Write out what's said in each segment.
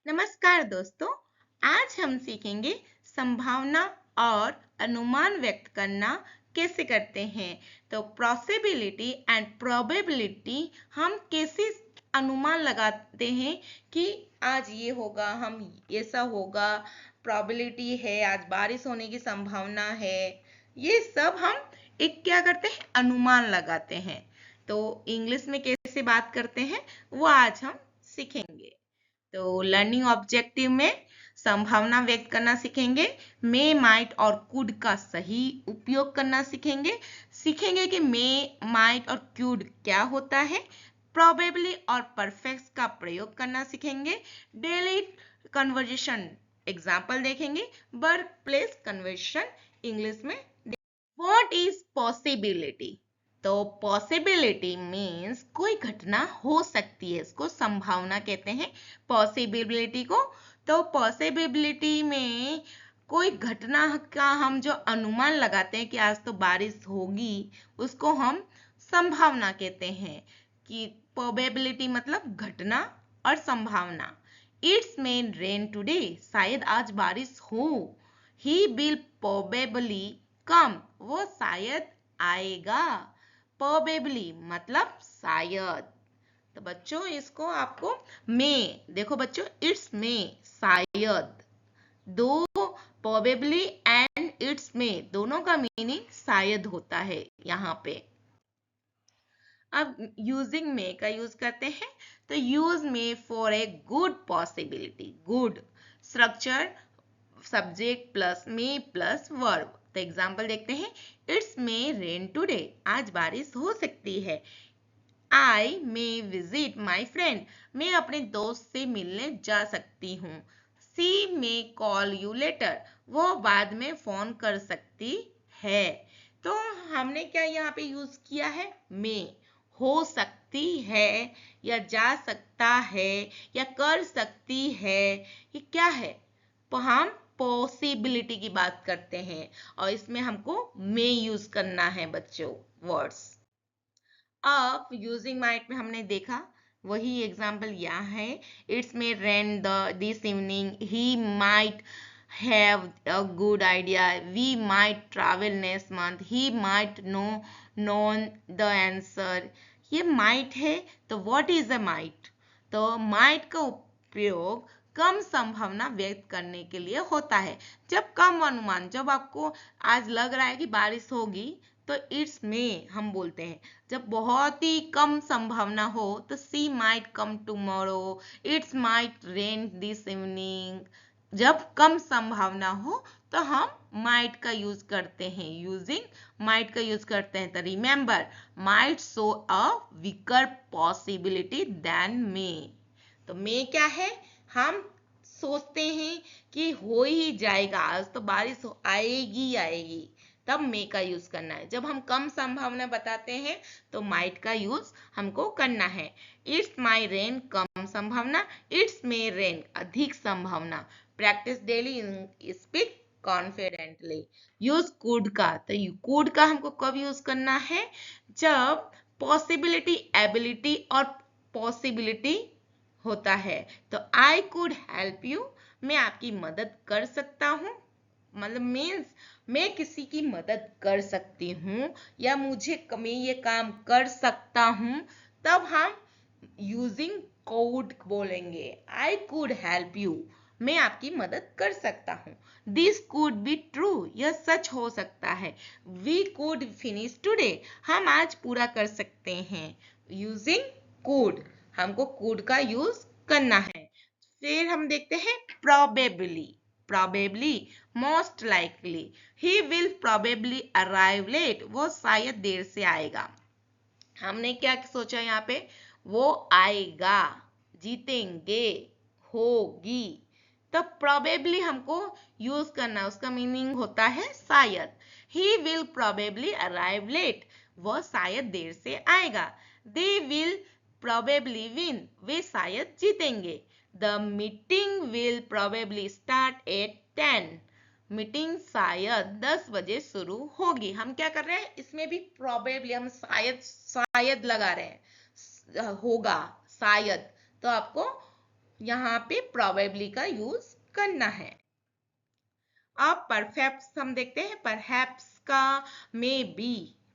नमस्कार दोस्तों। आज हम सीखेंगे संभावना और अनुमान व्यक्त करना कैसे करते हैं। तो पॉसिबिलिटी एंड प्रोबेबिलिटी हम कैसे अनुमान लगाते हैं कि आज ये होगा, हम ऐसा होगा, प्रोबेबिलिटी है, आज बारिश होने की संभावना है। ये सब हम एक क्या करते हैं, अनुमान लगाते हैं। तो इंग्लिश में कैसे बात करते हैं वो आज हम सीखेंगे। तो लर्निंग ऑब्जेक्टिव में संभावना व्यक्त करना सीखेंगे, मे, माइट और कुड का सही उपयोग करना सीखेंगे। सीखेंगे कि मे, माइट और कुड क्या होता है। प्रोबेबली और परफेक्ट का प्रयोग करना सीखेंगे। डेली कन्वर्जेशन एग्जाम्पल देखेंगे। वर्क प्लेस कन्वर्जेशन इंग्लिश में। What is possibility? तो पॉसिबिलिटी मीन्स कोई घटना हो सकती है, इसको संभावना कहते हैं पॉसिबिलिटी को। तो पॉसिबिलिटी में कोई घटना का हम जो अनुमान लगाते हैं कि आज तो बारिश होगी, उसको हम संभावना कहते हैं। कि प्रोबेबिलिटी मतलब घटना और संभावना। इट्स मे रेन टुडे, शायद आज बारिश हो। ही विल प्रोबेबली कम, वो शायद आएगा। प्रोबेबली मतलब शायद। तो बच्चों इसको आपको में देखो बच्चों, इट्स में शायद, दो प्रोबेबली एंड इट्स में दोनों का मीनिंग शायद होता है यहाँ पे। अब यूजिंग में का यूज करते हैं। तो यूज में for a good possibility, good structure subject plus may plus verb. तो एग्जाम्पल देखते हैं। इट्स मे रेन टुडे, आज बारिश हो सकती है। आई मे विजिट माई फ्रेंड, मैं अपने दोस्त से मिलने जा सकती हूँ। सी मे कॉल यू लेटर, वो बाद में फोन कर सकती है। तो हमने क्या यहाँ पे यूज किया है, मे। हो सकती है या जा सकता है या कर सकती है, ये क्या है, तो हम पॉसिबिलिटी की बात करते हैं और इसमें हमको मे यूज करना है बच्चों, वर्ड्स। अब यूजिंग माइट में हमने देखा, वही एग्जाम्पल यहाँ है। It's may rain this evening, he might have a good idea, we might travel next month, he might known the answer. ये माइट है, तो व्हाट इज अ माइट? तो माइट का उपयोग कम संभावना व्यक्त करने के लिए होता है। जब कम अनुमान, जब आपको आज लग रहा है कि बारिश होगी, तो इट्स में हम बोलते हैं। जब बहुत ही कम संभावना हो तो she might come tomorrow, it's might rain this evening. जब कम संभावना हो तो हम माइट का यूज करते हैं, यूजिंग माइट का यूज करते हैं। तो remember, might show a weaker possibility than may. तो मे क्या है, हम सोचते हैं कि हो ही जाएगा, आज तो बारिश आएगी आएगी, तब मे का यूज करना है। जब हम कम संभावना बताते हैं तो माइट का यूज हमको करना है। इट्स माई रेन कम संभावना, इट्स मे रेन अधिक संभावना। Practice daily, speak confidently. Use could का, तो कुड का हमको कब यूज करना है, जब पॉसिबिलिटी, एबिलिटी और पॉसिबिलिटी होता है। तो आई कुड हेल्प यू, मैं आपकी मदद कर सकता हूँ, मतलब मीन्स मैं किसी की मदद कर सकती हूँ या मैं ये काम कर सकता हूँ, तब हम यूजिंग कोड बोलेंगे। आई कुड हेल्प यू, मैं आपकी मदद कर सकता हूँ। दिस कुड बी ट्रू, यह सच हो सकता है। वी कुड फिनिश टुडे, हम आज पूरा कर सकते हैं। यूजिंग कुड, हमको कुड का यूज करना है। फिर हम देखते हैं probably. Probably most likely, he will probably arrive late, वो शायद देर से आएगा। हमने क्या सोचा यहाँ पे, वो आएगा, जीतेंगे, होगी। तो प्रोबेबली हमको यूज करना, उसका मीनिंग होता है शायद। He will probably arrive late, वह शायद देर से आएगा। दे विल प्रोबेबली विन, वे शायद जीतेंगे। The meeting will probably start at 10, meeting शायद 10 बजे शुरू होगी। हम क्या कर रहे हैं, इसमें भी प्रोबेबली हम शायद लगा रहे हैं, होगा शायद। तो आपको यहाँ पे probably का यूज करना है। अब परहैप्स हम देखते हैं। परहैप्स का मे बी,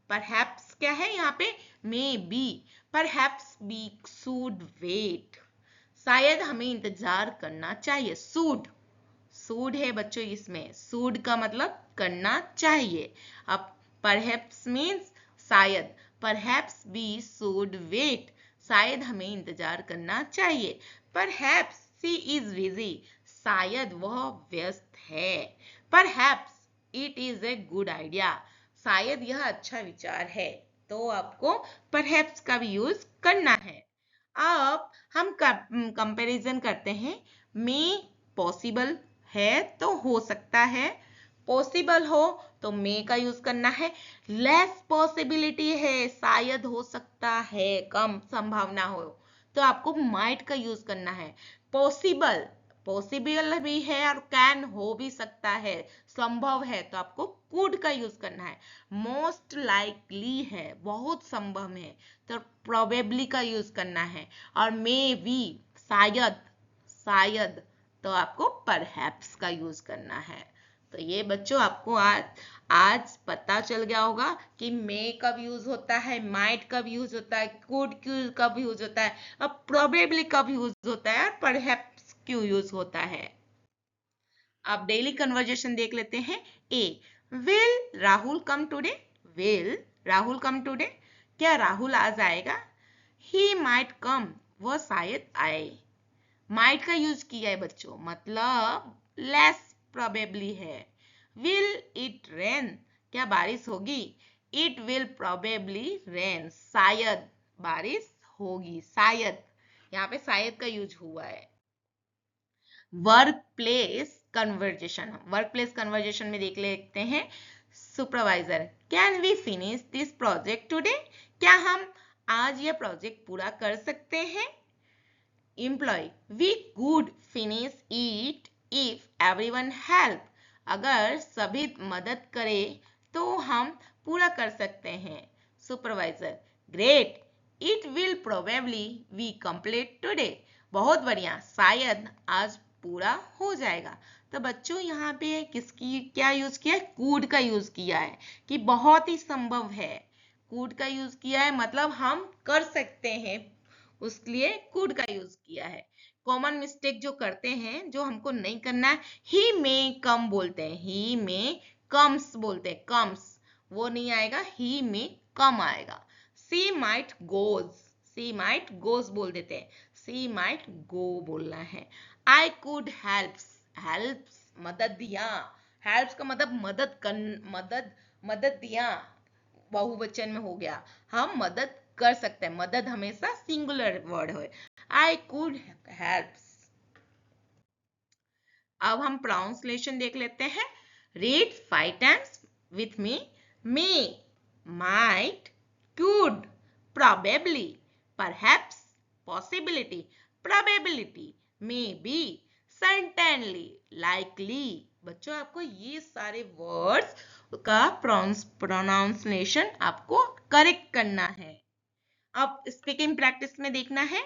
परहैप्स क्या है यहाँ पे, maybe, perhaps we should wait, शायद हमें इंतजार करना चाहिए। सूड है बच्चों, इसमें सूड का मतलब करना चाहिए। अब परहैप्स मीन्स शायद, परहैप्स वी शुड वेट, शायद हमें इंतजार करना चाहिए। परहैप्स शी इज बिजी, शायद वह व्यस्त है। Perhaps it is a good idea, शायद यह अच्छा विचार है। तो आपको परहैप्स का भी यूज करना है। अब हम कंपैरिजन करते हैं। मे पॉसिबल है तो हो सकता है, पॉसिबल हो तो मे का यूज करना है। लेस पॉसिबिलिटी है, शायद हो सकता है, कम संभावना हो, तो आपको माइट का यूज करना है। पॉसिबल, पॉसिबल भी है और कैन हो भी सकता है, संभव है, तो आपको कुड का यूज करना है। मोस्ट लाइकली है, बहुत संभव है, तो प्रोबेबली का यूज करना है। और मे बी शायद, शायद, तो आपको परहैप्स का यूज करना है। तो ये बच्चों आपको आज पता चल गया होगा कि मे कब यूज होता है, माइट कब यूज होता है, कुड कब यूज होता है, अब प्रोबेबली कब यूज होता है, और परहैप्स क्यों यूज होता है। अब डेली कन्वर्जेशन देख लेते हैं। A, will Rahul come today, will Rahul come today, क्या राहुल आज आएगा। ही माइट कम, वह शायद आए। माइट का यूज किया है बच्चों, मतलब लेस प्रोबेबली है। विल इट रेन, क्या बारिश होगी। इट विल प्रोबेबली रेन, शायद बारिश होगी, शायद, यहाँ पे शायद का यूज हुआ है। Workplace conversation, workplace conversation में देख लेते हैं। Supervisor, can we finish this project today, क्या हम आज यह प्रोजेक्ट पूरा कर सकते हैं। Employee, we could finish it if everyone help, अगर सभी मदद करें तो हम पूरा कर सकते हैं। Supervisor, great, it will probably we complete today, बहुत बढ़िया, शायद आज पूरा हो जाएगा। तो बच्चों यहाँ पे किसकी क्या यूज किया है, कुड का यूज किया है, कि बहुत ही संभव है। कुड का यूज किया है मतलब हम कर सकते हैं, उसके लिए कुड का यूज किया है। कॉमन मिस्टेक जो करते हैं, जो हमको नहीं करना है, ही में कम बोलते हैं, ही में कम्स बोलते हैं, कम्स वो नहीं आएगा, ही में कम आएगा। सी माइट गोज, सी माइट गोज बोल देते हैं, सी माइट गो बोलना है। आई कुड हेल्प्स, हेल्प्स मदद दिया, हेल्प्स का मतलब मदद कर, मदद दिया, बहुवचन में हो गया, हम मदद कर सकते हैं, मदद हमेशा सिंगुलर वर्ड है। I could helps. अब हम ट्रांसलेशन देख लेते हैं। Read 5 times with me. May, might, could, probably, perhaps, possibility, probability, maybe, certainly, likely। बच्चों आपको ये सारे वर्ड्स का प्रोनाउंसिएशन आपको करेक्ट करना है। अब स्पीकिंग प्रैक्टिस में देखना है।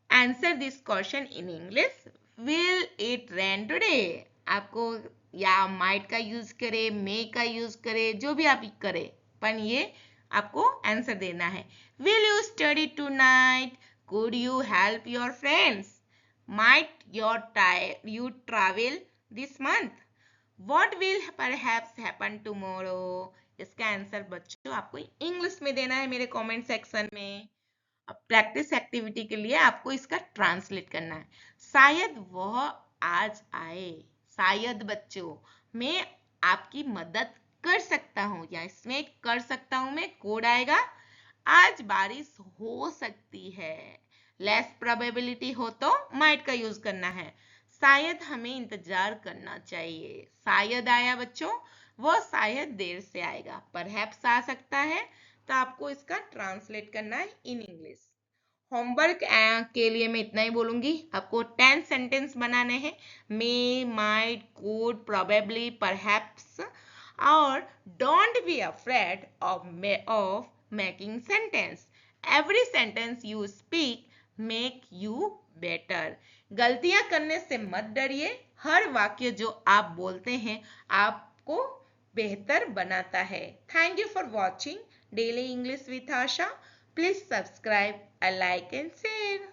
Answer this question in English. Will it rain today, आपको या माइट का यूज करे, मे का यूज करे, जो भी आप करे, पर ये आपको आंसर देना है। Will you study tonight, could you help your friends, might you travel this month, what will perhaps happen tomorrow. इसका आंसर बच्चों आपको इंग्लिश में देना है मेरे कमेंट सेक्शन में। अब प्रैक्टिस एक्टिविटी के लिए आपको इसका ट्रांसलेट करना है। शायद वह आज आए, शायद बच्चों मैं आपकी मदद कर सकता हूँ, या इसमें कर सकता हूँ में कोड आएगा। आज बारिश हो सकती है, लेस प्रोबेबिलिटी हो तो माइट का यूज करना है। शायद हमें इंतजार करना चाहिए, शायद आया बच्चों, वो शायद देर से आएगा। परहैप्स आ सकता है, तो आपको इसका ट्रांसलेट करना है इन इंग्लिश। होमवर्क के लिए मैं इतना ही बोलूंगी। आपको 10 सेंटेंस बनाने हैं, मे, माइट, कुड, प्रोबेबली, परहैप्स, और don't be afraid of making sentence. Every sentence you speak make you better. गलतियां करने से मत डरिए, हर वाक्य जो आप बोलते हैं आपको बेहतर बनाता है। Thank you for watching daily English with Asha. Please subscribe, like and share.